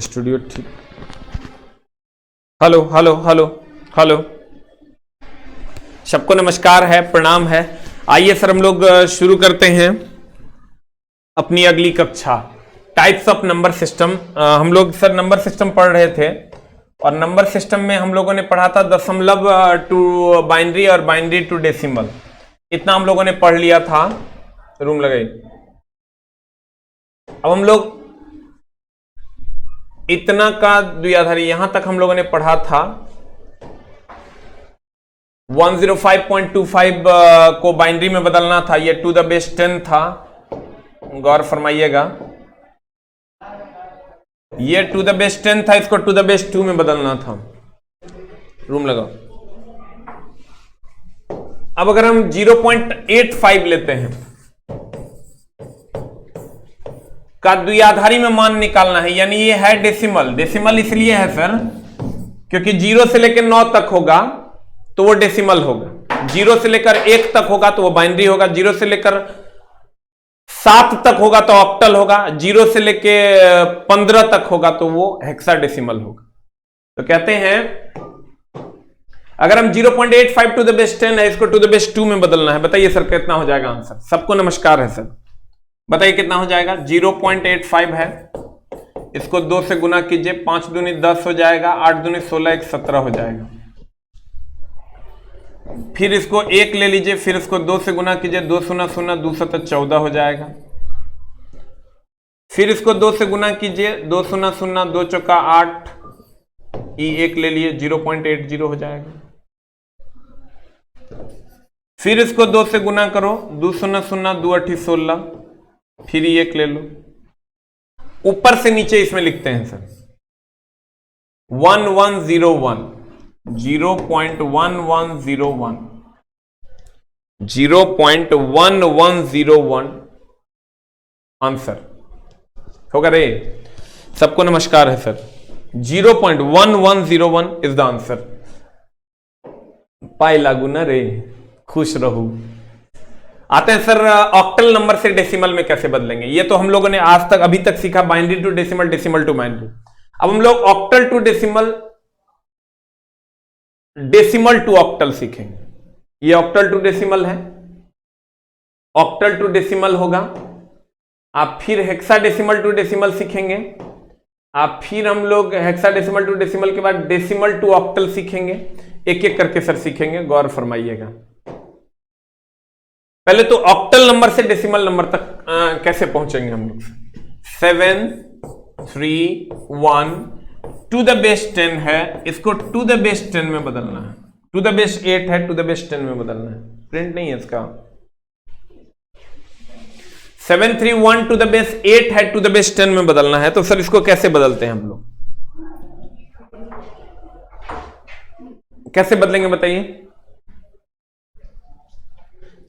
Studio ठीक। Hello hello hello hello, सबको नमस्कार है, प्रणाम है। आइए सर हम लोग शुरू करते हैं अपनी अगली कक्षा, टाइप्स ऑफ नंबर सिस्टम। हम लोग सर नंबर सिस्टम पढ़ रहे थे और नंबर सिस्टम में हम लोगों ने पढ़ा था दशमलव टू बाइनरी और बाइनरी टू डेसिमल। इतना हम लोगों ने पढ़ लिया था। रूम लगाई। अब हम लोग इतना का द्विआधारी यहां तक हम लोगों ने पढ़ा था। 105.25 को बाइनरी में बदलना था, ये टू द बेस 10 था। गौर फरमाइएगा, ये टू द बेस 10 था, इसको टू द बेस 2 में बदलना था। रूम लगाओ। अब अगर हम 0.85 लेते हैं का द्विआधारी में मान निकालना है, यानी ये है डेसिमल। डेसिमल इसलिए है सर क्योंकि 0 से लेकर 9 तक होगा तो वो डेसिमल होगा, 0 से लेकर 1 तक होगा तो वो बाइनरी होगा, 0 से लेकर 7 तक होगा तो ऑक्टल होगा, 0 से लेकर 15 तक होगा तो वो हेक्साडेसिमल होगा। तो कहते हैं अगर हम 0.85 टू द बेस 10 है, इसको टू द बेस 2 में बदलना है। बताइए सर कितना हो जाएगा आंसर। सबको नमस्कार है सर, बताइए कितना हो जाएगा। 0.85 है, इसको 2 से गुना कीजिए, 5 दूनी 10 हो जाएगा, 8 दूनी 16, 1 17 हो जाएगा। फिर इसको 1 ले लीजिए, फिर इसको 2 से गुना कीजिए, 2 शून्य शून्य 2 7 14 हो जाएगा। फिर इसको 2 से गुना कीजिए, 2 शून्य शून्य 2 चौका 8, 1 ले लिए, 0.80 हो जाएगा। फिर इसको 2 से गुना करो, 2 शून्य शून्य 2 8 16, फिर 1 ले लो। ऊपर से नीचे इसमें लिखते हैं सर 1101, 0.1101, 0.1101 आंसर होगा रे। सबको नमस्कार है सर। 0.1101 is the answer. पाए लागू ना रे, खुश रहू। आते हैं सर ऑक्टल नंबर से डेसिमल में कैसे बदलेंगे। ये तो हम लोगों ने आज तक अभी तक सीखा binary to decimal, decimal to binary. अब हम लोग octal to decimal, decimal to octal सीखेंगे। ये ऑक्टल टू डेसिमल है, ऑक्टल टू डेसिमल होगा। आप फिर हेक्साडेसिमल टू डेसिमल सीखेंगे। आप फिर हम लोग हेक्साडेसिमल टू डेसिमल के बाद डेसिमल टू ऑक्टल सीखेंगे। एक एक करके सर सीखेंगे, गौर फरमाइएगा। पहले तो ऑक्टल नंबर से डेसिमल नंबर तक कैसे पहुंचेंगे हम लोग। 7 3 1 टू द बेस 10 है, इसको टू द बेस 10 में बदलना है। टू द बेस 8 है, टू द बेस 10 में बदलना है। प्रिंट नहीं है इसका। 7 3 1 टू द बेस 8 है, टू द बेस 10 में बदलना है। तो सर इसको कैसे बदलते हैं हम लोग, कैसे बदलेंगे बताइए।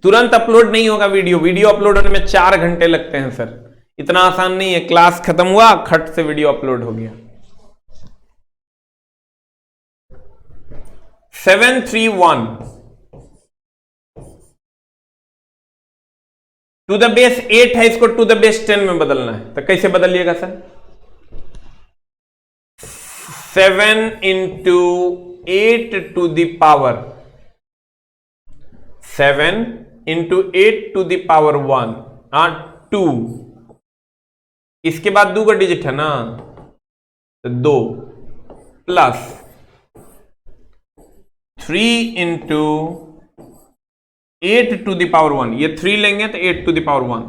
तुरंत अपलोड नहीं होगा वीडियो, वीडियो अपलोड होने में 4 घंटे लगते हैं सर। इतना आसान नहीं है। क्लास खत्म हुआ, खट से वीडियो अपलोड हो गया। 7 3 1 टू द बेस 8 है, इसको टू द बेस 10 में बदलना है। तो कैसे बदलिएगा sir. 7 into 8 to the power 7 into 8 to the power 1 2। इसके बाद 2 का डिजिट है ना, तो 2 plus 3 into 8 to the power 1, ये 3 लेंगे तो 8 to the power 1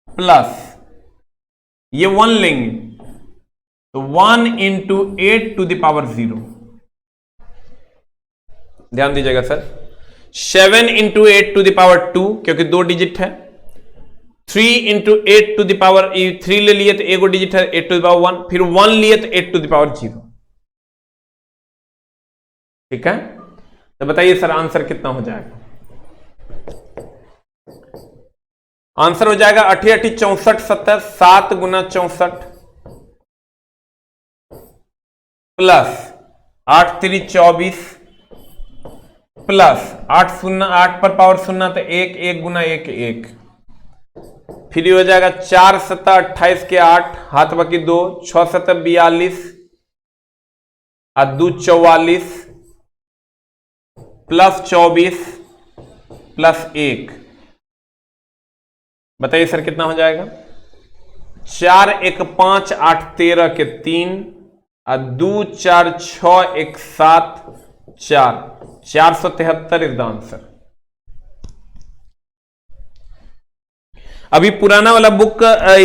प्लस ये 1 लेंगे तो 1 into 8 to the power 0। ध्यान दीजिएगा sir. 7 into 8 to the power 2 क्योंकि 2 डिजिट है। 3 into 8 to the power 3 ले लिए तो 1 डिजिट है, 8 to the power 1, फिर 1 लिए तो 8 to the power 0। ठीक है, तो बताइए सर आंसर कितना हो जाएगा। आंसर हो जाएगा 8 8 64 70, 7 गुना 64 प्लस 8 3 24 प्लस 8 शून्य 8 पर पावर शून्य तो 1 1 गुना 1 1 फिर ये हो जाएगा 4 सत्ता 28 के 8, हाथ बाकी 2, 6 सत्ता 42 और 2 44 प्लस 24 प्लस 1, बताइए सर कितना हो जाएगा? 4 1 5 8 13 के 3 और 2 4 6 1 7 4, 473 इज द आंसर। अभी पुराना वाला बुक,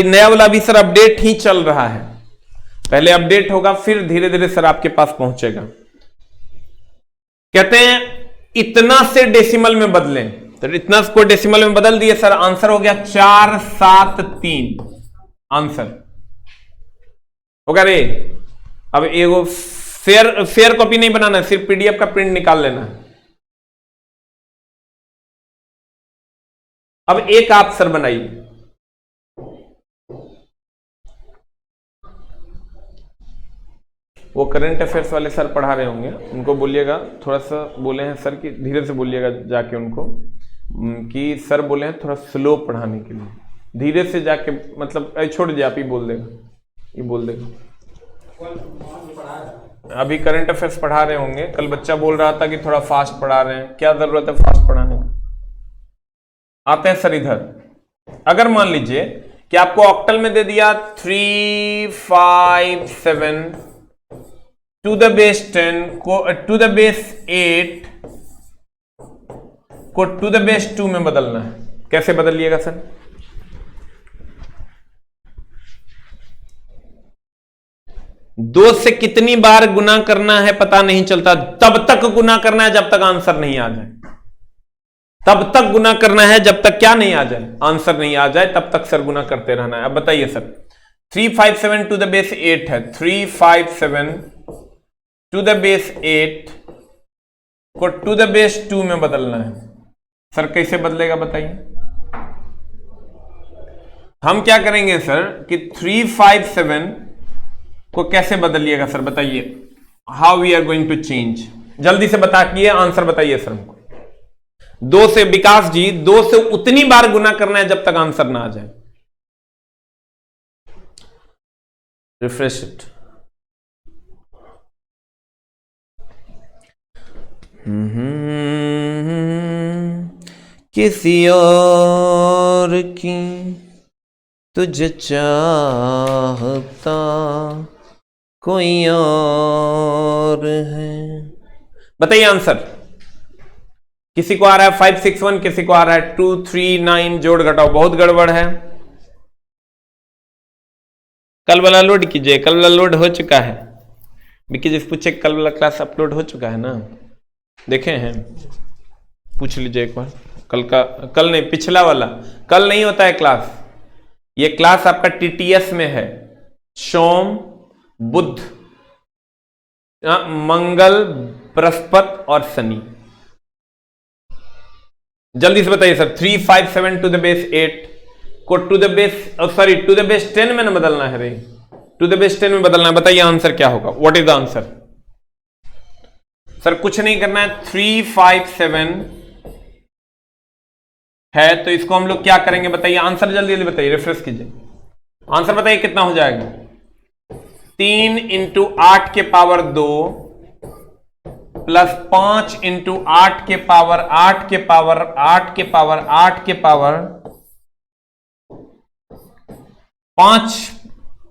नया वाला अभी सर अपडेट ही चल रहा है, पहले अपडेट होगा फिर धीरे धीरे सर आपके पास पहुंचेगा। कहते हैं इतना से डेसिमल में बदलें, तो इतना को डेसिमल में बदल दिए सर, आंसर हो गया 473 आंसर होगा रे। अब एगो फेयर कॉपी नहीं बनाना है, सिर्फ पीडीएफ का प्रिंट निकाल लेना है। अब एक आप सर बनाइए, वो करंट अफेयर्स वाले सर पढ़ा रहे होंगे, उनको बोलिएगा थोड़ा सा, बोले हैं सर कि धीरे से बोलिएगा जाके उनको कि सर बोले हैं थोड़ा स्लो पढ़ाने के लिए, धीरे से जाके, मतलब छोड़ दीजिए आप ही बोल देगा, ये बोल देगा। अभी करंट अफेयर्स पढ़ा रहे होंगे, कल बच्चा बोल रहा था कि थोड़ा फास्ट पढ़ा रहे हैं, क्या जरूरत है फास्ट पढ़ाने की। आते हैं सर इधर, अगर मान लीजिए कि आपको ऑक्टल में दे दिया 357 टू द बेस 10 को टू द बेस 8 को टू द बेस 2 में बदलना है, कैसे बदलिएगा सर? दो से कितनी बार गुना करना है पता नहीं चलता, तब तक गुना करना है जब तक आंसर नहीं आ जाए, तब तक गुना करना है जब तक क्या नहीं आ जाए, आंसर नहीं आ जाए, तब तक सर गुना करते रहना है। अब बताइए सर, 357 टू द बेस 8 है, 357 टू द बेस 8 को टू द बेस 2 में बदलना है, सर कैसे बदलेगा बताइए? हम क्या करेंगे सर कि 357 को कैसे बदलिएगा सर बताइए, how we are going to change, जल्दी से बताइए, आंसर बताइए सर हमको। 2 से, विकास जी 2 से उतनी बार गुना करना है जब तक आंसर ना आ जाए। Refresh it. किसी और की तुझे चाहता कोई और है, बताइए आंसर। किसी को आ रहा है 561, किसी को आ रहा है 239, जोड़ घटाओ बहुत गड़बड़ है। कल वाला लोड कीजिए, कल वाला लोड हो चुका है, विकी जी पूछे कल वाला क्लास अपलोड हो चुका है ना, देखे हैं, पूछ लीजिए एक बार। कल का, कल नहीं पिछला वाला, कल नहीं होता है क्लास, ये क्लास आपका टीटीएस में है, सोम बुध मंगल बृहस्पति और शनि। जल्दी से बताइए सर, 357 टू द बेस 8 को to the base, sorry to the base 10 में ना बदलना है रे, टू द बेस 10 में बदलना है, बताइए आंसर क्या होगा, what is the answer? Sir कुछ नहीं करना है, 357 है तो इसको हम लोग क्या करेंगे बताइए, आंसर जल्दी जल्दी बताइए, रिफ्रेश कीजिए, आंसर बताइए कितना हो जाएगा। 3 इंटू 8 के पावर 2 प्लस 5 इंटू 8 के पावर 8 के पावर 8 के पावर 8 के पावर 5,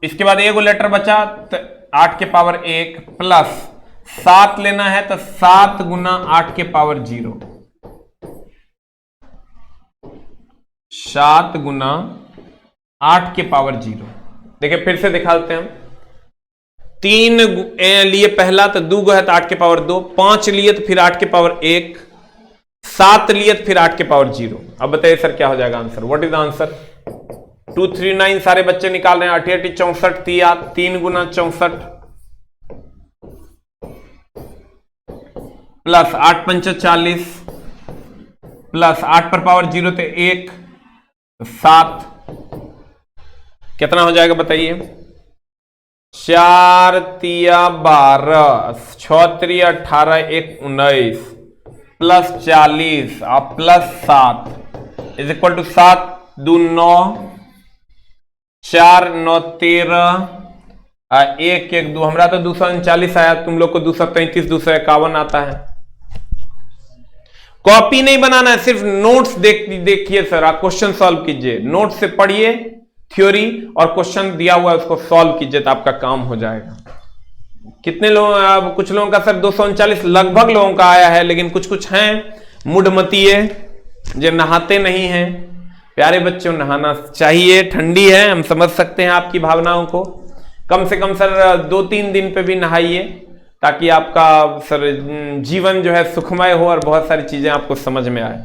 इसके बाद एक लेटर बचा तो 8 के पावर 1 प्लस 7 लेना है तो 7 गुना 8 के पावर 0, 7 गुना 8 के पावर 0। देखिए फिर से दिखाते हैं, 3 लिए पहला तो 2 है तो 8 के पावर 2, 5 लिए तो फिर 8 के पावर 1, 7 लिए तो फिर 8 के पावर 0। अब बताइए सर क्या हो जाएगा answer, what is the answer? 239 सारे बच्चे निकाल रहे हैं, 88 64 दिया, 3 गुना 64 प्लस 8 पंच 40 प्लस 8 पर पावर 0 तो 1 7, कितना हो जाएगा बताइए? 4 तिया 12, 6 तिया 18, 1 19 प्लस 40 और प्लस 7 इज इक्वल टू 7 2 9 4 9 13 1 1 2, हमरा तो 239 आया, तुम लोग को 233 251 आता है। कॉपी नहीं बनाना है, सिर्फ नोट्स देखिए सर, आप क्वेश्चन सॉल्व कीजिए, नोट्स से पढ़िए थ्योरी और क्वेश्चन दिया हुआ है उसको सॉल्व कीजिए तो आपका काम हो जाएगा। कितने लोग, कुछ लोगों का सर 239 लगभग लोगों का आया है, लेकिन कुछ कुछ हैं मुडमतीय जो नहाते नहीं हैं। प्यारे बच्चों, नहाना चाहिए, ठंडी है, हम समझ सकते हैं आपकी भावनाओं को। कम से कम सर 2-3 दिन पे भी नहाइए ताकि आपका सर जीवन जो है सुखमय हो और बहुत सारी चीजें आपको समझ में आए।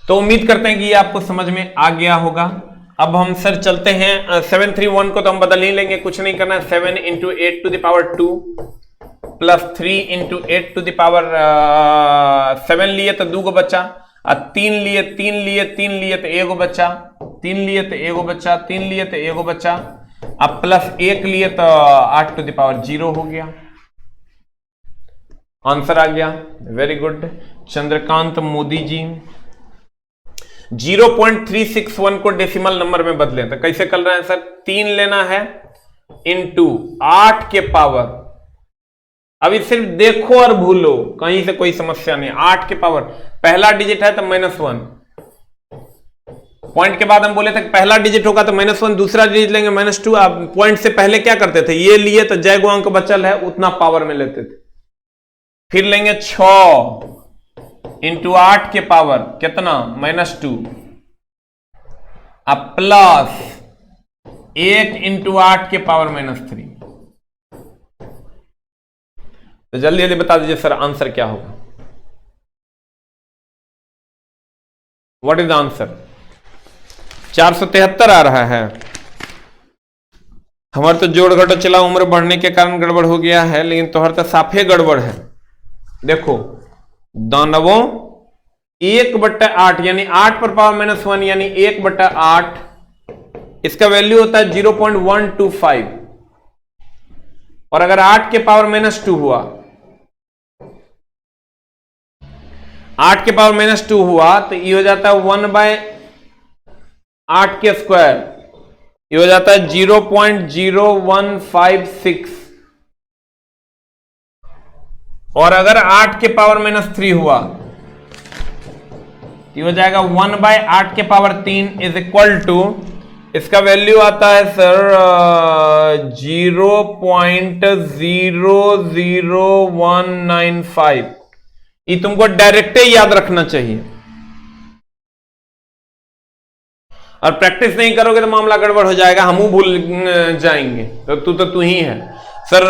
तो उम्मीद करते हैं कि ये आपको समझ में आ गया होगा। अब हम सर चलते हैं 731 को तो हम बदल नहीं लेंगे, कुछ नहीं करना है। 7 × 8 to the power 2 plus 3 × 8 to the power 7 लिए तो 2 को बचा, और 3 लिए तो 1 बचा, 3 लिए तो 1 बचा, 3 लिए तो 1 बचा, अब प्लस 1 लिए तो 8 to the power 0 हो गया। आंसर आ गया, वेरी गुड। चंद्रकांत मोदी जी 0.361 को डेसिमल नंबर में बदलें तो कैसे कर रहे हैं सर? 3 लेना है इंटू 8 के पावर, अभी सिर्फ देखो और भूलो, कहीं से कोई समस्या नहीं। 8 के पावर पहला डिजिट है तो -1, पॉइंट के बाद हम बोले थे पहला डिजिट होगा तो -1, दूसरा डिजिट लेंगे -2। आप पॉइंट से पहले क्या करते थे? ये लिए तो जय गो अंक बचल है उतना पावर में लेते थे। फिर लेंगे 6 × 8 के पावर कितना? -2, अब प्लस 1 × 8 के पावर -3। तो जल्दी जल्दी बता दीजिए सर आंसर क्या होगा? What is the answer? 473 आ रहा है। हमारे तो जोड़ घटो चला उम्र बढ़ने के कारण गड़बड़ हो गया है, लेकिन तोहर तो साफे गड़बड़ है। देखो दानवों 1/8 यानी 8 पर पावर -1 यानी 1/8, इसका वैल्यू होता है 0.125, और अगर 8 के पावर -2 हुआ, 8 के पावर -2 हुआ तो ये हो जाता है 1/8 के स्क्वायर, ये हो जाता है 0.0156, और अगर 8 के पावर -3 हुआ ये हो जाएगा 1/8 के पावर 3 इज इक्वल टू, इसका वैल्यू आता है सर 0.00195। ये तुमको डायरेक्ट याद रखना चाहिए, और प्रैक्टिस नहीं करोगे तो मामला गड़बड़ हो जाएगा, हम भूल जाएंगे। तो तू ही है सर।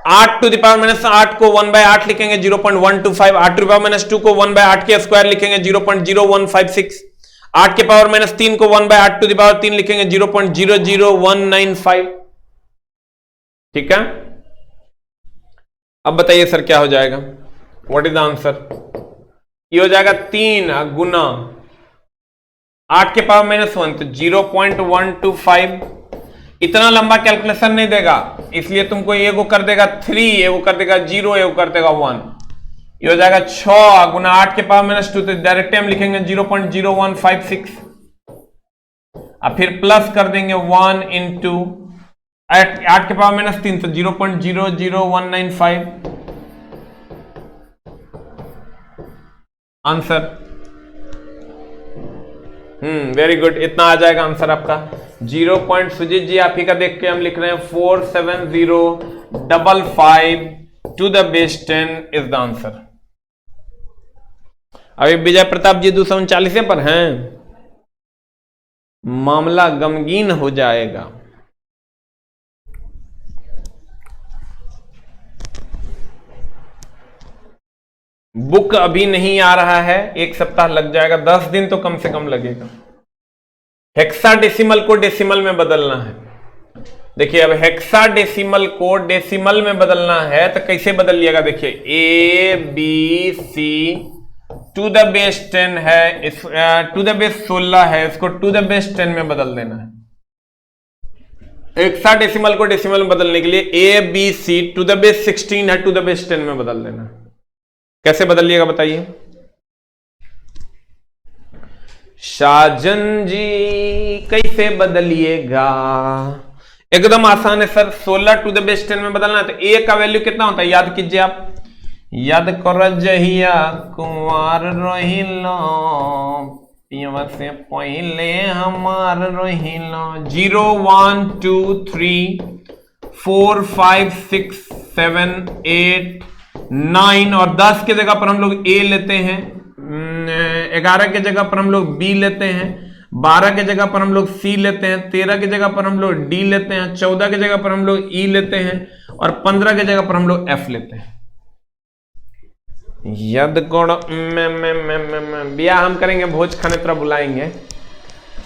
8 to the power -8 को 1/8 लिखेंगे 0.125, 8 to the power -2 को 1/8 के स्क्वायर लिखेंगे 0.0156, 8 के पावर -3 को 1/8 to the power 3 लिखेंगे 0.00195। ठीक है, अब बताइए सर क्या हो जाएगा? What is the answer? ये हो जाएगा 3 गुना 8 के पावर -1 तो 0.125। इतना लंबा कैलकुलेशन नहीं देगा, इसलिए तुमको एगो कर देगा 3, एगो कर देगा 0, एगो कर देगा 1। ये हो जाएगा 6 गुना 8 के पावर -2 तो डायरेक्ट हम लिखेंगे 0.0156, अब फिर प्लस कर देंगे 1 इंटू 8 के पावर -3 तो 0.00195। आंसर वेरी गुड, इतना आ जाएगा आंसर आपका। 0. सुजीत जी आप ही का देख के हम लिख रहे हैं 47055 to the base 10 is the answer. अभी विजय प्रताप जी 239 पर हैं, मामला गमगीन हो जाएगा। बुक अभी नहीं आ रहा है, 1 सप्ताह लग जाएगा, 10 दिन तो कम से कम लगेगा। हेक्साडेसिमल को डेसिमल में बदलना है। देखिए अब हेक्साडेसिमल को डेसिमल में बदलना है तो कैसे बदल लिएगा? देखिए ABC टू द बेस 10 है, टू द बेस 16 है, इसको टू द बेस 10 में बदल देना है। हेक्साडेसिमल को डेसिमल में बदलने के लिए ABC टू द बेस 16 है, टू द बेस 10 में बदल देना है। कैसे बदलिएगा बताइए? साजन जी कैसे बदलिएगा? एकदम आसान है सर, 16 टू द बेस 10 में बदलना है तो ए का वैल्यू कितना होता है याद कीजिए आप, याद करो जहिया कुंवार रोहिलो पियवा से पहले हमार रोहिलो। 0 1 2 3 4 5 6 7 8 9 और 10 के जगह पर हम लोग ए लेते हैं, 11 के जगह पर हम लोग बी लेते हैं, 12 के जगह पर हम लोग सी लेते हैं, 13 की जगह पर हम लोग डी लेते हैं, 14 की जगह पर हम लोग ई लेते हैं और 15 की जगह पर हम लोग एफ लेते हैं। यद गुण में बिया हम करेंगे, भोज खाने तरह बुलाएंगे,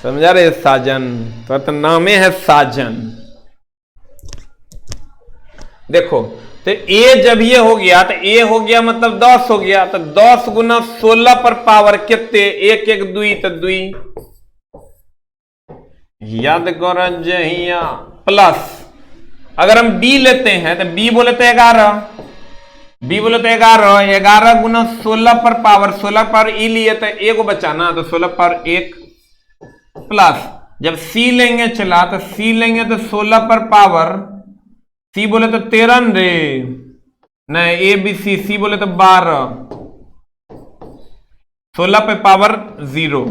समझा रहे साजन, तो नामे है साजन। देखो तो ए जब ये हो गया तो ए हो गया मतलब 10 हो गया, तो 10 गुना 16 पर पावर कितने, 1 1 2 तो 2 याद करो जहिया प्लस, अगर हम बी लेते हैं तो बी बोले तो 11, बी बोले तो 11, 11 गुना 16 पर पावर, 16 पावर ई लिए तो ए को बचाना तो 16 पावर 1 प्लस, जब सी लेंगे चला तो सी लेंगे तो 16 पर पावर, सी बोले तो 13 रे, नहीं ए बी सी बोले तो 12, 16 पे पावर 0।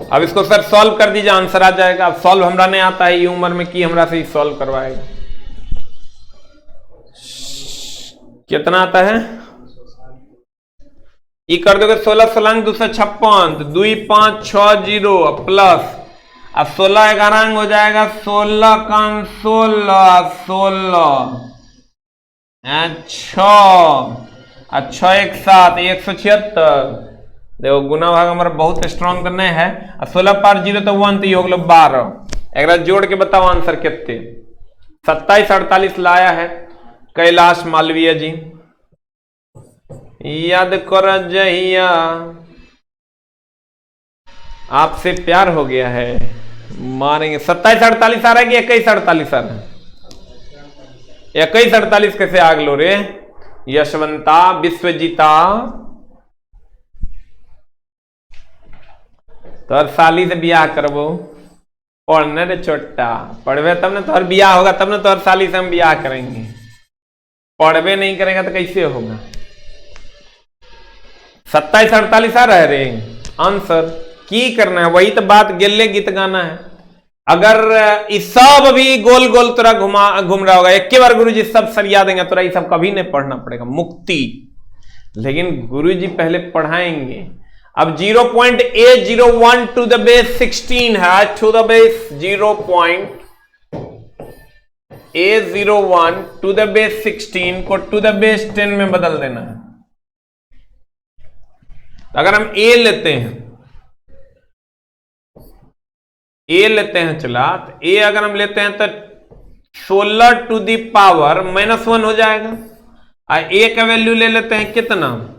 अब इसको सर सॉल्व कर दीजिए, आंसर आ जाएगा। अब सॉल्व हमरा नहीं आता है, ये उम्र में की हमरा से सॉल्व करवाएगा। कितना आता है? ई कर दोगे 16 16 256 2 5 6 0 प्लस, अब 16 11 हो जाएगा 16 का 16 16 6 1 7 176। देखो गुना भाग हमारा बहुत स्ट्रांग करने है, 16 पार 0 तो 1 तो ये हो गया 12। एक जोड़ के बताओ आंसर कितने? 27 48 लाया है कैलाश मालवीय जी, याद कर जहिया आपसे प्यार हो गया है मारेंगे। 27 48 आ रहा है कि 21 48 आ रहा है? 21 48 कैसे आग लो रे यशवंता विश्वजीता, तोहर साली से बियाह करबो, पढ़ने रे छोटा, पढ़वे तब ना तोहर बियाह होगा, तब ना तोहर साली से हम बियाह करेंगे, पढ़वे नहीं करेगा तो कैसे होगा? 27 48 आ रहा है रे आंसर, की करना है वही तो बात, गेले गीत गाना है। अगर इस सब अभी गोल गोल तोरा घूम रहा होगा, एक बार गुरुजी सब सरिया देंगे तोरा, ये सब कभी नहीं पढ़ना पड़ेगा, मुक्ति। लेकिन गुरुजी पहले पढ़ाएंगे। अब 0.801 टू द बेस 16 है, to the base 0.801 to the base 16 को टू द बेस 10 में बदल देना है। अगर हम ए लेते हैं चला, तो ए अगर हम लेते हैं तो 16 टू द पावर -1 हो जाएगा, और ए का वैल्यू ले लेते हैं कितना,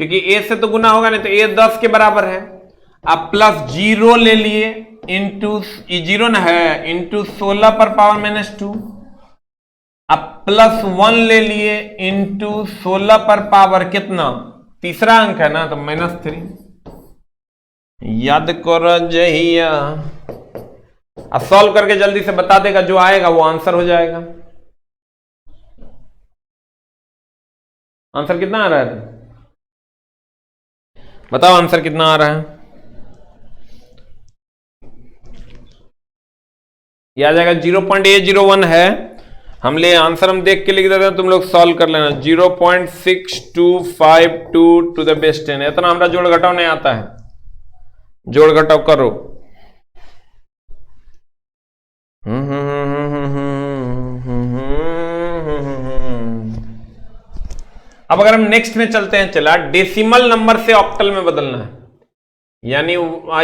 क्योंकि ए से तो गुना होगा नहीं, तो ए 10 के बराबर है। अब प्लस 0 ले लिए इंटू 0 ना है, इंटू 16 पर पावर -2, अब प्लस 1 ले लिए इंटू 16 पर पावर कितना, तीसरा अंक है ना, तो -3। याद करो जहिया, अब सॉल्व करके जल्दी से बता देगा, जो आएगा वो आंसर हो जाएगा। आंसर कितना आ रहा है बताओ, आंसर कितना आ रहा है? ये आ जाएगा 0.801 है, हम ले आंसर हम देख के लिख देते हैं, तुम लोग सॉल्व कर लेना। 0.6252 टू द बेस 10, इतना हमारा जोड़ घटाव नहीं आता है, जोड़ घटाव करो। अब अगर हम नेक्स्ट में चलते हैं चला, डेसिमल नंबर से ऑक्टल में बदलना है, यानी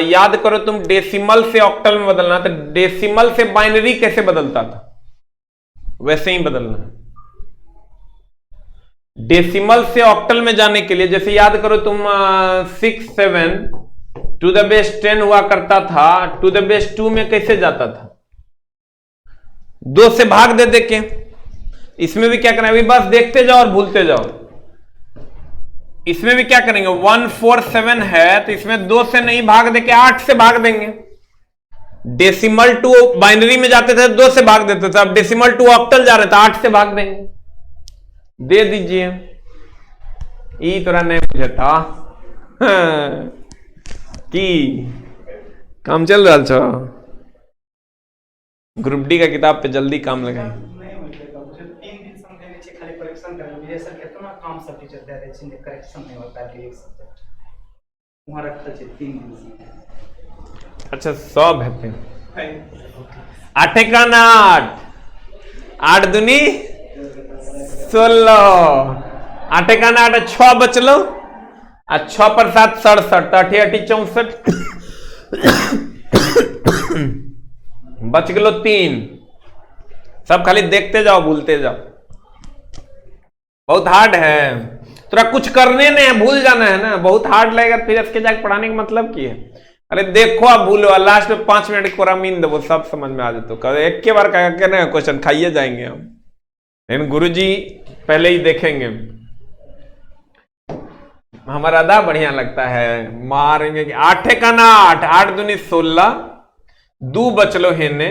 याद करो तुम डेसिमल से ऑक्टल में बदलना, तो डेसिमल से बाइनरी कैसे बदलता था वैसे ही बदलना है। डेसिमल से ऑक्टल में जाने के लिए जैसे याद करो तुम 6 7 टू द बेस 10 हुआ करता था, टू द बेस 2 में कैसे जाता था, 2 से भाग दे के। इसमें भी क्या करना है, अभी बस देखते जाओ और भूलते जाओ। इसमें भी क्या करेंगे, 147 है तो इसमें 2 से नहीं भाग देके 8 से भाग देंगे। डेसिमल टू बाइनरी में जाते थे 2 से भाग देते थे, अब डेसिमल टू ऑक्टल जा रहे थे 8 से भाग देंगे। दे दीजिए, ई तोरा नहीं मुझे था कि काम चल रहा छो। ग्रुप डी का किताब पे जल्दी काम लगाए। अच्छा 100 है 8 का 8 8 दूनी 16 8 का 8 6 बचलो आ 6 पर 7 67 8 8 64 बच गलो 3। सब खाली देखते जाओ भूलते जाओ, बहुत हार्ड है। तोरा कुछ करने नहीं है, भूल जाना है ना, बहुत हार्ड लगेगा फिर इसके जाके पढ़ाने का मतलब की है। अरे देखो आप भूलो, लास्ट में 5 मिनट कोरामीन दो, सब समझ में आ जाते। एक के बार कहना क्वेश्चन खाइए जाएंगे हम, लेकिन गुरुजी पहले ही देखेंगे। हमारा अदा बढ़िया लगता है, मारेंगे कि 8 का 8 8 दूनी 16 2 बचलो हेने।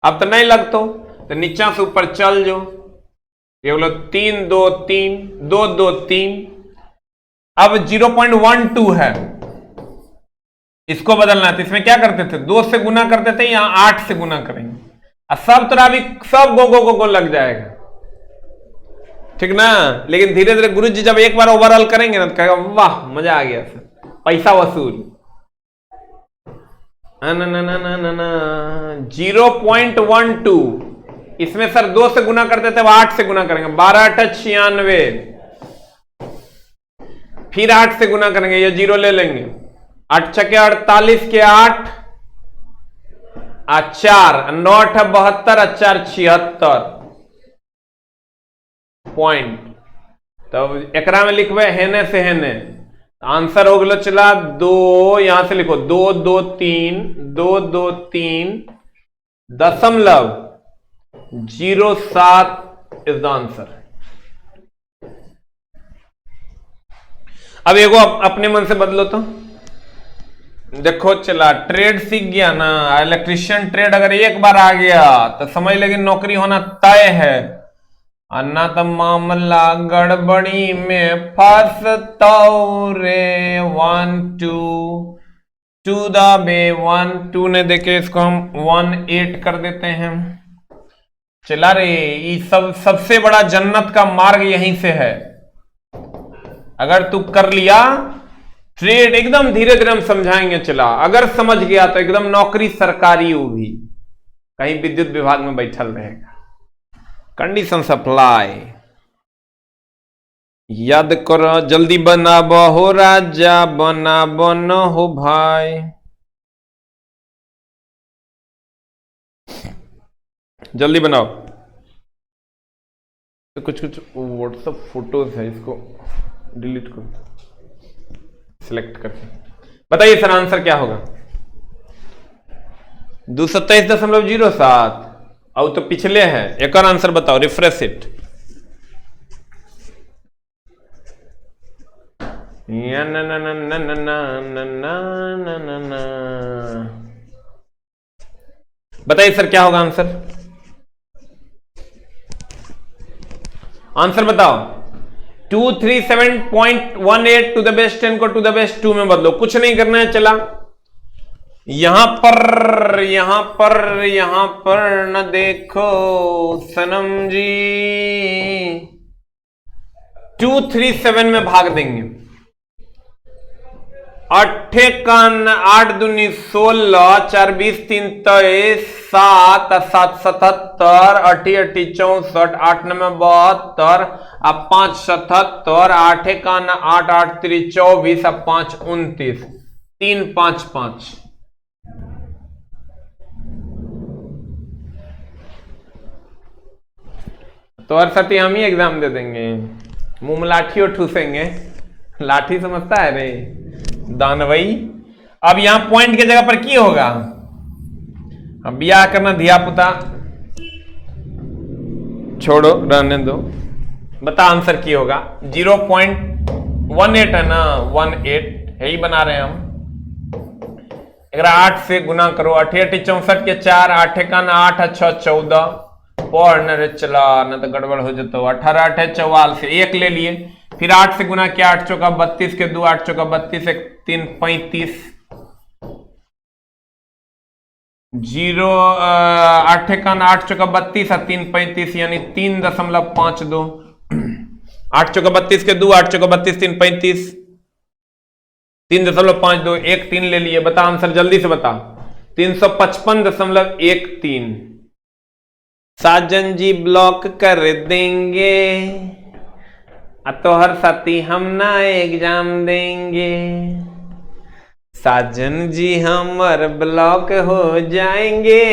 अब तो नहीं लगतो तो नीचा से ऊपर चल जो, ये बोलो 3 2 3 2 2 3। अब 0.12 है, इसको बदलना है तो इसमें क्या करते थे, 2 से गुना करते थे, यहां 8 से गुना करेंगे। अब सब तरह भी सब गो लग जाएगा, ठीक ना। लेकिन धीरे धीरे गुरु जी जब एक बार ओवरऑल करेंगे ना तो कहेगा वाह मजा आ गया सर, पैसा वसूल। 0.12 इसमें सर 2 से गुना करते थे, 8 से गुना करेंगे, 12 8 96, फिर 8 से गुना करेंगे, ये 0 ले लेंगे, 8 छके 48 के 8 4 9 8 72 4 76 पॉइंट। तब एकरा में लिखवे हेने से हेने, आंसर हो गलो चला 2, यहां से लिखो 2 2 3 2 2 3 दशमलव 07 इज द आंसर। अब एगो अपने मन से बदलो तो देखो, चला ट्रेड सीख गया ना, इलेक्ट्रिशियन ट्रेड अगर एक बार आ गया तो समझ लेकिन नौकरी होना तय है, अन्ना तो मामला गड़बड़ी में फंसता रे। 1 2 2 द बे 1 2 ने देखे, इसको हम 1 8 कर देते हैं। चला रे, ये सबसे बड़ा जन्नत का मार्ग यहीं से है। अगर तू कर लिया ट्रेड, एकदम धीरे धीरे हम समझाएंगे, चला अगर समझ गया तो एकदम नौकरी सरकारी होगी, कहीं विद्युत विभाग में बैठल रहेगा। कंडीशन सप्लाई याद करो, जल्दी बनाबो हो राजा, बनाबो न हो भाई, जल्दी बनाओ। तो कुछ व्हाट्सएप फोटोज है, इसको डिलीट करो सिलेक्ट करके। बताइए सर आंसर क्या होगा, 227.07। और तो पिछले है, एक और आंसर बताओ, रिफ्रेश इट। बताइए सर क्या होगा आंसर, आंसर बताओ। 237.18 टू द बेस्ट 10 को टू द बेस्ट 2 में बदलो, कुछ नहीं करना है। चला यहां पर न देखो सनम जी, 237 में भाग देंगे। 8 का 8 दूनी 16 4 20 3 23 7 7 77 8 8 64 8 9 72 अब 5 77 8 का 8 8 3 24 अब 5 29 3 5 5। तो और साथी हम ही एग्जाम दे देंगे, मुंह में लाठी और ठूसेंगे। लाठी समझता है रे दानवई। अब यहां पॉइंट की जगह पर की होगा, अब ब्याह करना धिया पुता छोड़ो रहने दो, बता आंसर की होगा। 0.12 18 है ना, 18 है ही बना रहे हैं हम। अगर 8 से गुना करो, 8 64 के 4, 8 का 8 अच्छा 14 पढ़ रे चला न तो गड़बड़ हो जाता। 18 8 44 से 1 ले लिए, फिर 8 से गुना किया, 8 चौका 32 के 2, 8 चौका 32 1 3 35 0 8 का 8 चौका 32 और 3 35 यानी 3.52। 8 चौका 32 के 2, 8 चौका 32 3 35 3.52 1 3 ले लिए। बता आंसर जल्दी से बता। 355.13। साजन जी ब्लॉक कर देंगे तो हर साथी हम ना एग्जाम देंगे। साजन जी हमर ब्लॉक हो जाएंगे,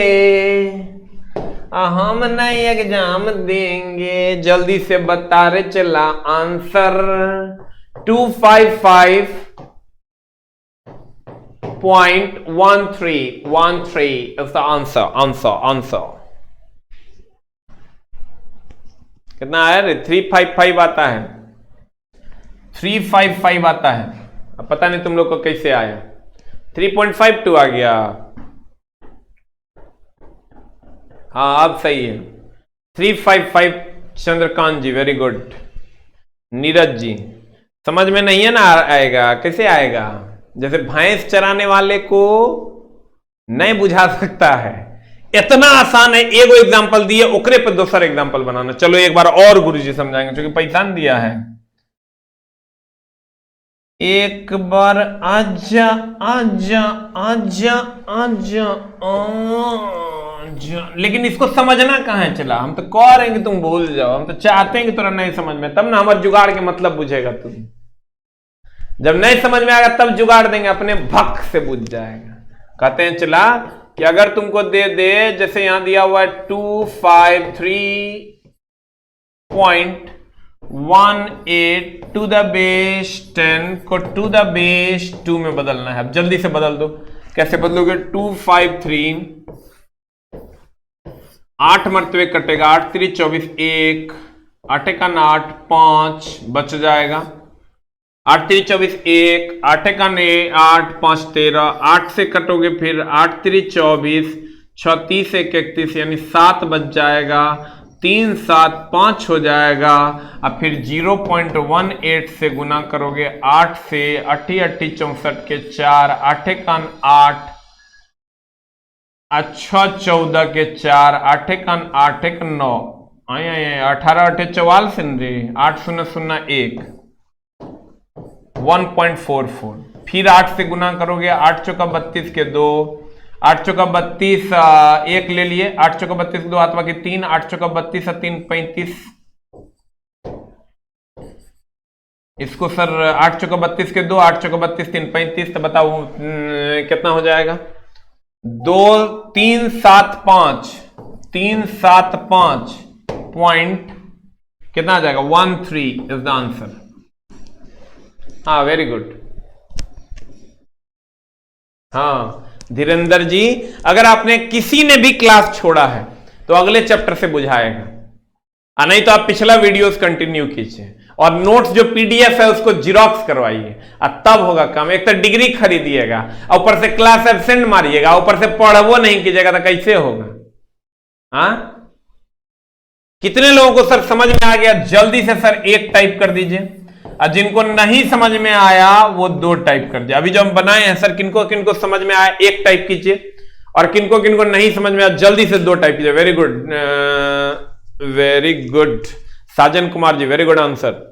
हम नहीं एग्जाम देंगे। जल्दी से बता रे चला आंसर। 255.13 is the answer. कितना आया रे? 355 आता है, 355 आता है। अब पता नहीं तुम लोग को कैसे आया। 3.52 आ गया। हाँ अब सही है। 355 चंद्रकांत जी वेरी गुड। नीरज जी समझ में नहीं है ना, आएगा कैसे आएगा? जैसे भैंस चराने वाले को नहीं बुझा सकता है, इतना आसान है। एगो एग्जांपल दिए ओकरे पे दूसरा एग्जांपल बनाना। चलो एक बार और गुरुजी समझाएंगे, क्योंकि पैसा दिया है। एक बार आजा आजा आजा आजा आजा, लेकिन इसको समझना कहाँ है? चला हम तो कह रहे हैं कि तुम भूल जाओ, हम तो चाहते हैं कि तुरा नहीं समझ में, तब ना हमारे जुगाड़ के मतलब बुझेगा तुम। जब नहीं समझ में आएगा तब जुगाड़ देंगे, अपने भक से बुझ जाएगा। कहते हैं चला कि अगर तुमको दे दे, जैसे यहां दिया हुआ है 253.18 टू द बेस 10 को टू द बेस 2 में बदलना है। अब जल्दी से बदल दो। कैसे बदलोगे? 253 8 मरतबे कटेगा, 8 3 24 1 8 का 8 5 बच जाएगा। 8 3 24 1 8 का 8 5 13 8 से कटोगे फिर 8 3 24 36 1 31 यानी 7 बच जाएगा। 3 7 5 हो जाएगा। अब फिर 0.18 से गुना करोगे, 8 से 8 8 64 के 4 8 का 8 अच्छा 14 के 4 8 का 8 1 9 18 8 44 रे 8 0 0 1 1.44। फिर 8 से गुना करोगे, 8 चौका 32 के 2 8 चौका 32 1 ले लिए, 8 चौका 32 के 2 हाथ बाकी 3 8 चौका 32 3 35। इसको सर 8 चौका 32 के 2 8 चौका 32 3 35, तो बताओ कितना हो जाएगा? 2 3 7 5 3 7 5 पॉइंट कितना आ जाएगा? 13 इज द आंसर। हाँ वेरी गुड। हाँ धीरेन्द्र जी, अगर आपने किसी ने भी क्लास छोड़ा है तो अगले चैप्टर से बुझाएगा, नहीं तो आप पिछला वीडियोस कंटिन्यू कीजिए और नोट्स जो पीडीएफ है उसको जिरोक्स करवाइए, तब होगा काम। एक तो डिग्री खरीदिएगा, ऊपर से क्लास एब्सेंट मारिएगा, ऊपर से पढ़वो नहीं कीजिएगा, तो कैसे होगा? हाँ कितने लोगों को सर समझ में आ गया? जल्दी से सर 1 टाइप कर दीजिए, और जिनको नहीं समझ में आया वो 2 टाइप कर दिया। अभी जो हम बनाए हैं सर, किनको किनको समझ में आया 1 टाइप कीजिए, और किनको किनको नहीं समझ में आया जल्दी से 2 टाइप कीजिए। वेरी गुड वेरी गुड साजन Kumar ji, very good answer.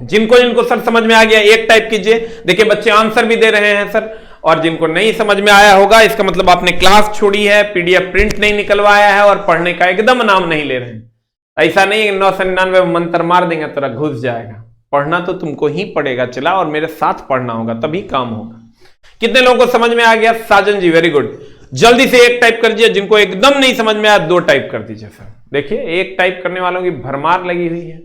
जिनको जिनको सर समझ में आ गया 1 टाइप कीजिए। देखिए बच्चे आंसर भी दे रहे हैं सर, और जिनको नहीं समझ में आया होगा इसका मतलब आपने क्लास छोड़ी है, पीडीएफ प्रिंट नहीं निकलवाया है, और पढ़ने का एकदम नाम नहीं ले रहे हैं। ऐसा नहीं है 999 मंत्र मार देंगे तरह घुस जाएगा। पढ़ना तो तुमको ही पड़ेगा चला, और मेरे साथ पढ़ना होगा तभी काम होगा। कितने लोगों को समझ में आ गया? साजन जी वेरी गुड। जल्दी से 1 टाइप कर दीजिए, जिनको एकदम नहीं समझ में आया 2 टाइप कर दीजिए सर। देखिए 1 टाइप करने वालों की भरमार लगी हुई है।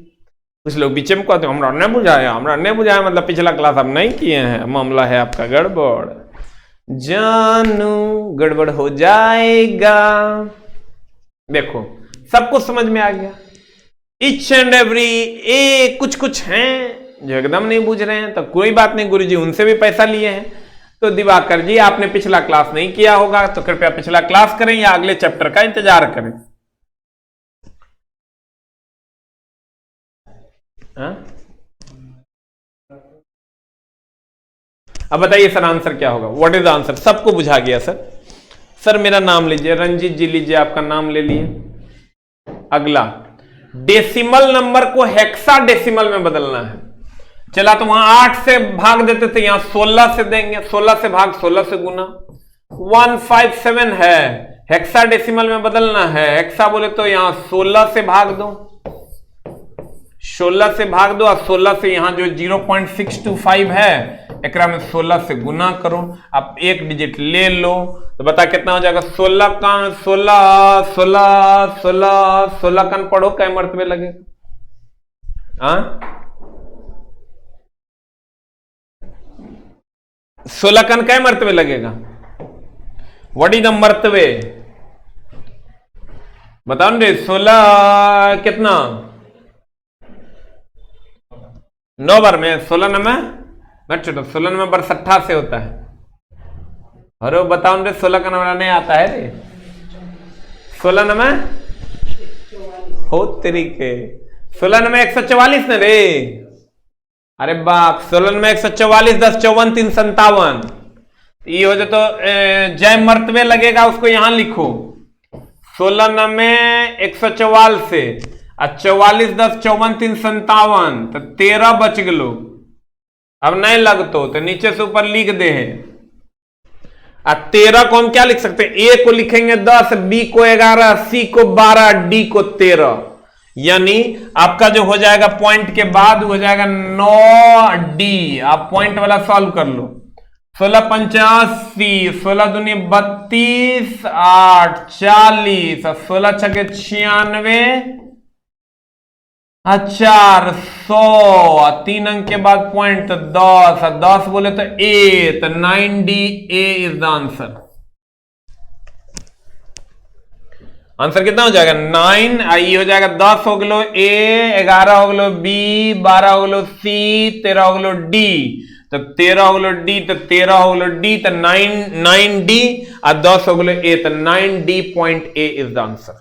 कुछ लोग बीच में कहते हैं हमरा नहीं बुझाया, हमरा नहीं बुझाया, मतलब पिछला क्लास आप नहीं किए हैं, मामला है आपका गड़बड़। जानू गड़बड़ हो जाएगा। देखो सब कुछ समझ में आ गया। इच एंड एवरी कुछ कुछ हैं जो एकदम नहीं बूझ रहे हैं तो कोई बात नहीं गुरुजी, उनसे भी पैसा लिए हैं। तो दिवाकर जी आपने पिछला क्लास नहीं किया होगा तो कृपया पिछला क्लास करें या अगले चैप्टर का इंतजार करें। अब बताइए सर आंसर क्या होगा, व्हाट इज द आंसर? सबको बुझा गया सर। सर मेरा नाम लीजिए, रंजीत जी लीजिए, आपका नाम ले लिए। अगला, डेसिमल नंबर को हेक्सा डेसिमल में बदलना है। चला तो वहां 8 से भाग देते थे, यहां 16 से देंगे, 16 से भाग 16 से गुना, 157 है। हेक्सा डेसिमल में बदलना है, हेक्सा बोले तो यहां 16 से भाग दो, 16 से भाग दो, और 16 से यहां जो 0.625 है एकरा में 16 से गुना करो। अब एक डिजिट ले लो तो बता कितना हो जाएगा? 16 का 16 16 16 16 कन पढ़ो कै मर्तबे लगेगा? हाँ 16 कन कै मर्तबे लगेगा? व्हाट इज द मर्तबे बताओ रे। 16 कितना 9 बार में 16 में मत छोड़ो, 16 में बर 60 से होता है। अरे बताओ रे 16 का नंबर नहीं आता है रे, 16 नंबर हो तरीके, 16 नंबर 144 न रे। अरे बाप, 16 में 144 10 54 3 57 ये हो जाए तो जय मर्तबे लगेगा, उसको यहां लिखो। 16 में 144 से 44 10 54 3 57 तो 13 बच गलो। अब नहीं लगतो तो नीचे से ऊपर लिख दे है। 13 को हम क्या लिख सकते हैं? ए को लिखेंगे 10, बी को 11, सी को 12, डी को 13, यानी आपका जो हो जाएगा पॉइंट के बाद हो जाएगा 9D। आप पॉइंट वाला सॉल्व कर लो। 16 85, 16 दूनी 32, 8 40, 16 छके 96, 400, 3 अंक के बाद पॉइंट 10, 10 बोले तो 8, 9D A is the answer. Answer कितना हो जाएगा? 9। आई हो जाएगा 10 हो गलो A, 11 हो गलो B, 12 हो गलो C, 13 हो गलो D, तो 13 हो गलो D, तो 13 हो गलो D, तो 9D, और 10 हो गलो A, तो 9D.A is the answer.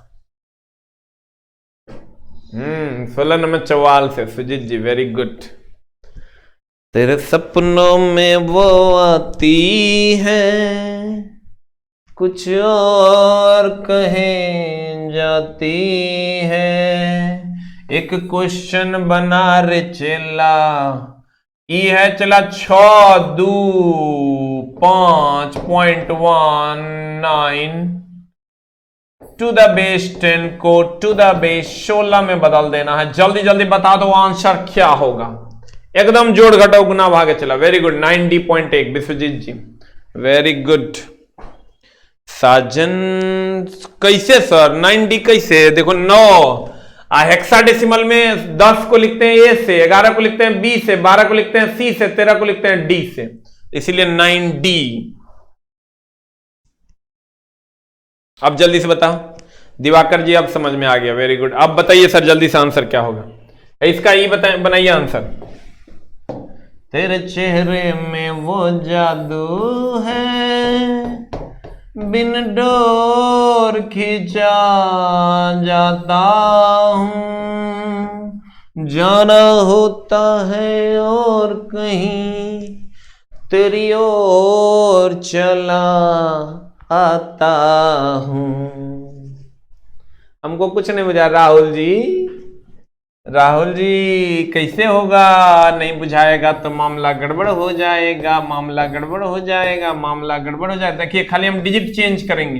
16 number 44 से सुजीत जी, वेरी गुड। तेरे सपनों में वो आती है, कुछ और कहे जाती है, एक क्वेश्चन बना रे चला, ई है चला 6 2 5.19 टू द बेस 10 को टू द बेस 16 में बदल देना है। जल्दी जल्दी बता दो आंसर क्या होगा, एकदम जोड़ घटाओ गुना भागे चला। वेरी गुड, 9D.1 विश्वजीत जी, वेरी गुड। साजन कैसे सर 9D कैसे? देखो 9 हेक्साडेसिमल में 10 को लिखते हैं ए से, 11 को लिखते हैं बी से, 12 को लिखते हैं सी से, 13 को लिखते हैं डी से, इसीलिए 9D। अब जल्दी से बताओ दिवाकर जी, अब समझ में आ गया, वेरी गुड। अब बताइए सर जल्दी से आंसर क्या होगा इसका, ये बनाइए आंसर। तेरे चेहरे में वो जादू है, बिन डोर खींचा जाता हूं, जाना होता है और कहीं तेरी ओर चला आता हूं। हमको कुछ नहीं बुझा राहुल जी, राहुल जी कैसे होगा? नहीं बुझाएगा तो मामला गड़बड़ हो जाएगा, मामला गड़बड़ हो जाएगा, मामला गड़बड़ हो जाएगा। देखिए खाली हम डिजिट चेंज करेंगे,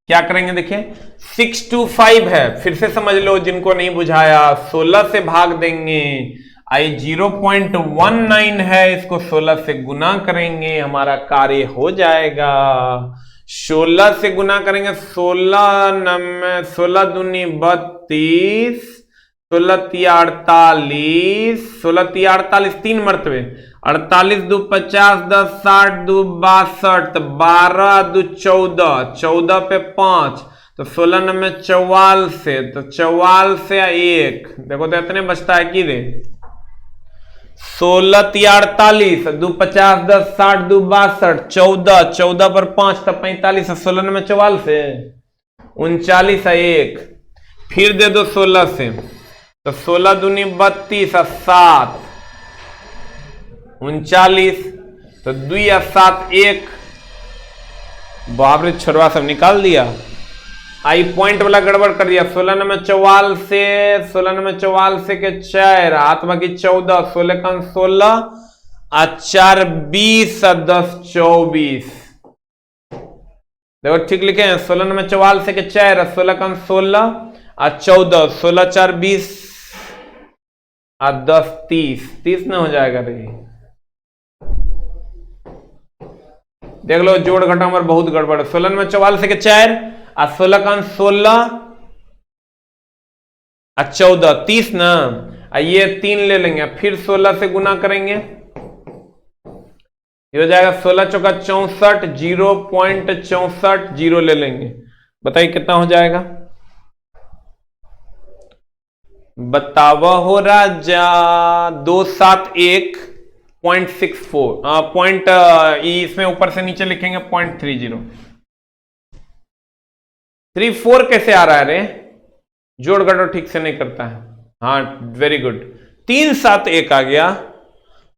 क्या करेंगे देखिए 625 है, फिर से समझ लो जिनको नहीं बुझाया, 16 से भाग देंगे, आई 0.19 है, इसको 16 से गुना करेंगे, हमारा कार्य हो जाएगा। 16 से गुना करेंगे, 16 दूनी 32, 16 तिया 48, 16 तिया 48 3 मरतबे, 48 दू 50, 10 60 दू 62, 12 दू 14, 14 पे 5 तो 16 9 44, तो 44 या 1 देखो तो इतने बचता है कि रे 16 3 48, 2 50 10 60 2 62 14, 14 पर 5 तब 45, 16 9 44, 39 1, फिर दे दो 16 से, तो 16 दूनी 32 7, 39, तो 2 या 7 1, बाप रे छोरवा सब निकाल दिया। आई पॉइंट वाला गड़बड़ कर दिया। 16 9 44, 16 9 44 के 4 हाथ बाकी 14, 16 का 16 और 4 20 और 10 24। देखो ठीक लिखे हैं 16 9 44 के 4, 16 का 16 और 14, 16 4 20 और 10 30, 30 ना हो जाएगा रे। देख लो जोड़ घटा हमारे बहुत गड़बड़। 16 9 44 के 4 और 16 का 16 और 14, 30 ना, ये 3 ले लेंगे, फिर 16 से गुना करेंगे, ये हो जाएगा 16 चौका 64, 0.64, 0 ले लेंगे। बताइए कितना हो जाएगा, बतावा हो राजा। 271.64 पॉइंट, इसमें ऊपर से नीचे लिखेंगे 0.30। 34 कैसे आ रहा है रे, जोड़ घटाओ ठीक से नहीं करता है। हाँ वेरी गुड, 3 7 1 आ गया।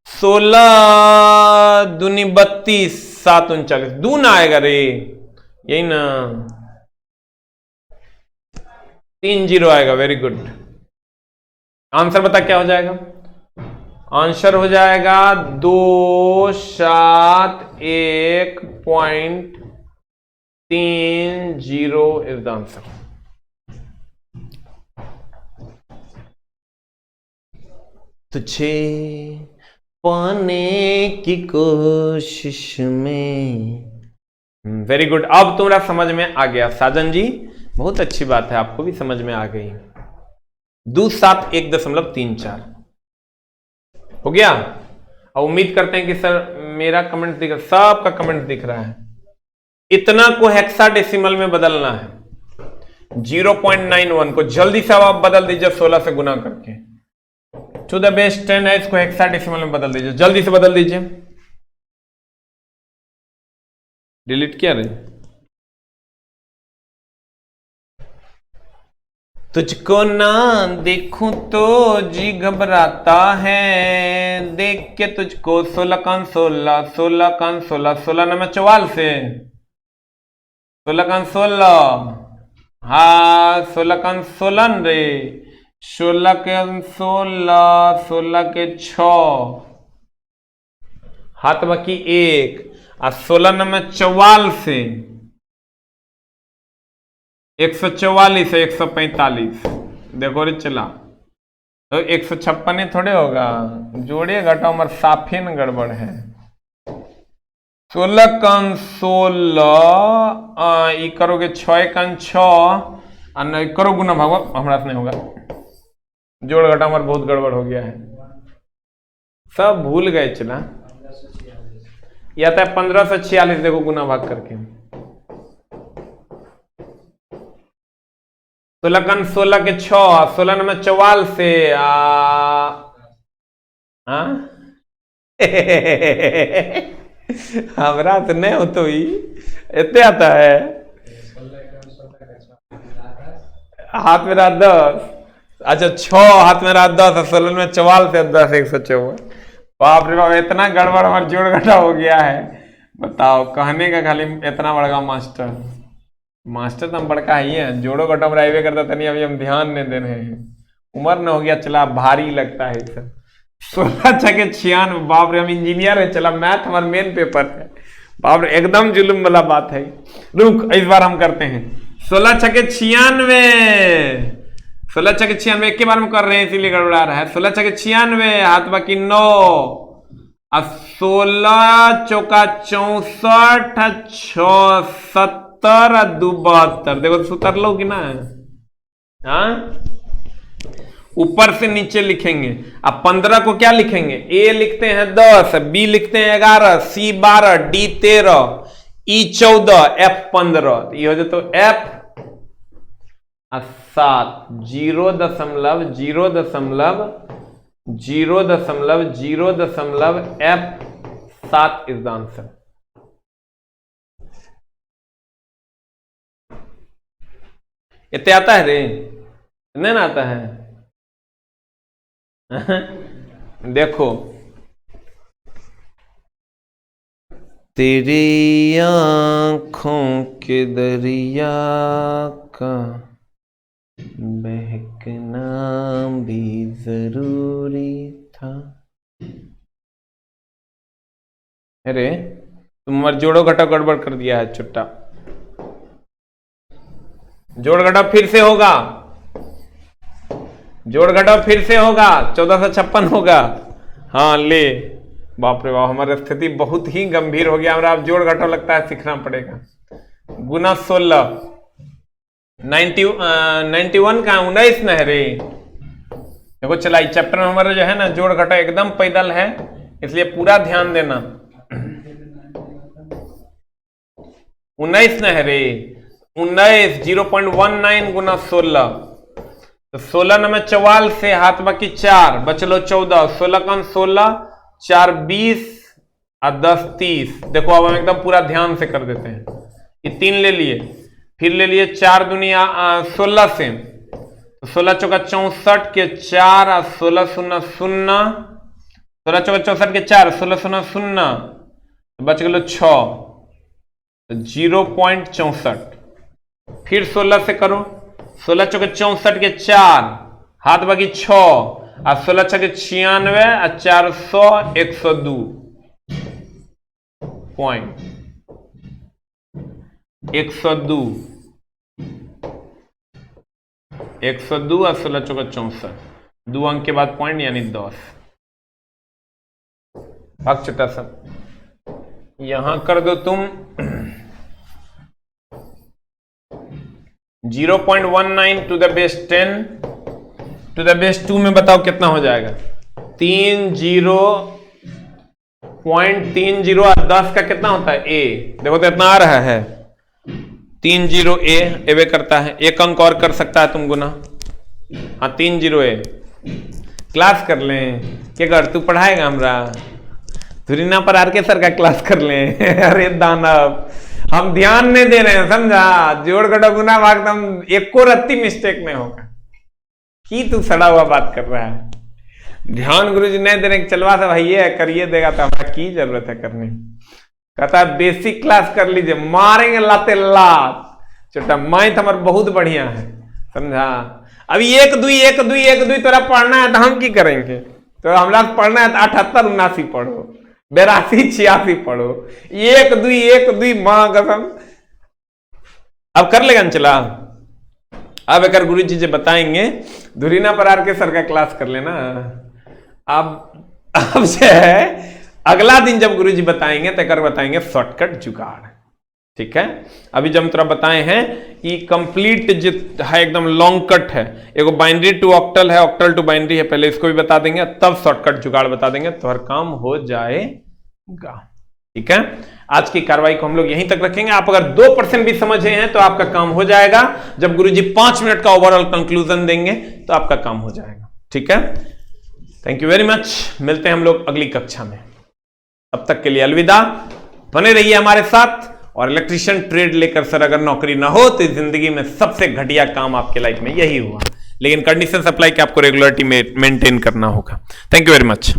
16 दूनी 32, 7 39, दूना आएगा रे, यही ना, 3 0 आएगा। Very good. आंसर बता क्या हो जाएगा, आंसर हो जाएगा 271.30 इज द आंसर। तुझे पाने की कोशिश में। वेरी गुड, अब तुम्हारा समझ में आ गया साजन जी, बहुत अच्छी बात है, आपको भी समझ में आ गई। 271.34 हो गया। अब उम्मीद करते हैं कि सर मेरा कमेंट दिख रहा, सबका कमेंट दिख रहा है। इतना को हेक्साडेसिमल में बदलना है, 0.91 को जल्दी से अब आप बदल दीजिए 16 से गुना करके। टू द बेस 10 है, इसको हेक्साडेसिमल में बदल दीजिए, जल्दी से बदल दीजिए। डिलीट किया रे, तुझको ना देखूं तो जी घबराता है, देख के तुझको 16 का 16, 16 का 16, 16 9 44, 16 का 16, हाँ 16 का 16 रे, 16 के 16, 16 के 6 हाथ बाकी 1 और 16 9 44, 144 है, 145 देखो रे चला, तो 156 थोड़े होगा, जोड़िए घटाओ हमारे साफे न गड़बड़ है। 16 का 16 करोगे 6 का 6 और करो गुना भागो, हमारा से नहीं होगा, जोड़ घटा हमारा बहुत गड़बड़ हो गया है, सब भूल गए चला। या था 1546, देखो गुना भाग करके 16 का 16 के 6, 16 9 44 से हमरा तो नहीं हो तो ही इतने आता है, हाथ में रहा 10, अच्छा 6 हाथ में रहा 10, 16 में 44 से 10 154। बाप रे बाप, इतना गड़बड़ हमारा जोड़ घटा हो गया है, बताओ। कहने का खाली इतना बड़का मास्टर, मास्टर तो हम बड़का ही है, जोड़ो घटा हम राइवे करता था नहीं, अभी हम ध्यान नहीं दे रहे हैं, उम्र न हो गया चला, भारी लगता है सब। 16 छके 96, बाप रे हम इंजीनियर है चला, मैथ हमारा मेन पेपर है, बाप रे एकदम जुलुम वाला बात है। रुक इस बार हम करते हैं 16 छके 96, 16 छके 96 एक के बार में कर रहे हैं इसीलिए गड़बड़ा रहा है। 16 छके 96 हाथ बाकी 9 और 16 चौका 64, 6 70 2 72, देखो सुतर लो कि ना, हाँ ऊपर से नीचे लिखेंगे। अब 15 को क्या लिखेंगे, ए लिखते हैं 10, बी लिखते हैं 11, सी 12, डी 13, ई 14, एफ 15, ये हो जाए तो F 7 0.0.0.0.0.F7 is the answer. इतने आता है रे, नहीं ना आता है। देखो, तेरी आंखों के दरिया का बहकना भी जरूरी था। अरे तुम जोड़ो घटाओ गड़बड़ कर दिया है छुट्टा। जोड़ घटाओ फिर से होगा, जोड़ घटाओ फिर से होगा, 1456 होगा। हाँ ले, बाप रे बाप, हमारी स्थिति बहुत ही गंभीर हो गया। अब जोड़ घटाओ लगता है सीखना पड़ेगा। गुना 16, 91 का 19 न है रे। देखो चला, चैप्टर में हमारा जो है ना जोड़ घटाओ एकदम पैदल है, इसलिए पूरा ध्यान देना। 19 न है रे, 19 0.19 गुना 16, तो 16 न में 44 से हाथ बाकी 4 बचलो 14, 16 का 16, 4 20 और 10 30। देखो अब हम एकदम पूरा ध्यान से कर देते हैं। ये 3 ले लिए, फिर ले लिए 4 दुनिया 16 से, तो 16 चौका 64 के 4 और 16 0 0, 16 चौका 64 के 4, 16 0 0, तो बच गए 6, तो 0.64। फिर 16 से करो, 16 चौके 64 के 4 हाथ बाकी 6 और 16 छके 96 और 400 102 पॉइंट 102 और 16 चौका 64, 2 अंक के बाद पॉइंट यानी 10। भाग छोटा सा यहां कर दो तुम 0.19 to the base 10 to the base 2 में बताओ कितना हो जाएगा। 30.30 और 10 का कितना होता है ए, देखो तो इतना आ रहा है 30 ए एवे करता है। एक अंक और कर सकता है तुम गुना। हाँ 30 ए क्लास कर लें क्या कर, तू पढ़ाएगा हमरा धुरीना पर आर के सर का क्लास कर लें। अरे दानव हम ध्यान नहीं दे रहे हैं, समझा। जोड़ घटाओ गुना भाग एकदम एक को रत्ती मिस्टेक नहीं होगा। की तू सड़ा हुआ बात कर रहा है। ध्यान गुरुजी नहीं दे रहे, चलवा सा भाई ये करिए देगा तो हमारा की जरूरत है करने। कहता है बेसिक क्लास कर लीजिए, मारेंगे लाते लात। छोटा मैथ हमारा बहुत बढ़िया है, समझा। अभी 1 2 1 2 1 2 तोरा पढ़ना है तो हम की करेंगे, तो हमरा पढ़ना है तो 78 79 पढ़ो, 82 86 पढ़ो, 1 2 1 2 मां कसम। अब कर लेगा चला। अब अगर गुरु जी बताएंगे धुरीना पर आर के सर का क्लास कर लेना। अब जो है अगला दिन जब गुरु जी बताएंगे तो बताएंगे शॉर्टकट जुगाड़, ठीक है। अभी जब थोड़ा बताए हैं कि कंप्लीट जो है एकदम लॉन्ग कट है, एगो बाइनरी टू ऑक्टल है, ऑक्टल टू बाइनरी है, पहले इसको भी बता देंगे तब शॉर्टकट जुगाड़ बता देंगे, तो हर काम हो जाएगा, ठीक है। आज की कार्रवाई को हम लोग यहीं तक रखेंगे। आप अगर 2% भी समझे हैं तो आपका काम हो जाएगा। जब गुरुजी 5 मिनट का ओवरऑल कंक्लूजन देंगे तो आपका काम हो जाएगा, ठीक है। Thank you very much. मिलते हैं हम लोग अगली कक्षा में। तब तक के लिए अलविदा। बने रहिए हमारे साथ। और इलेक्ट्रीशियन ट्रेड लेकर सर अगर नौकरी ना हो तो जिंदगी में सबसे घटिया काम आपके लाइफ में यही हुआ, लेकिन कंडीशन अप्लाई के आपको रेगुलरिटी मेंटेन करना होगा। Thank you very much.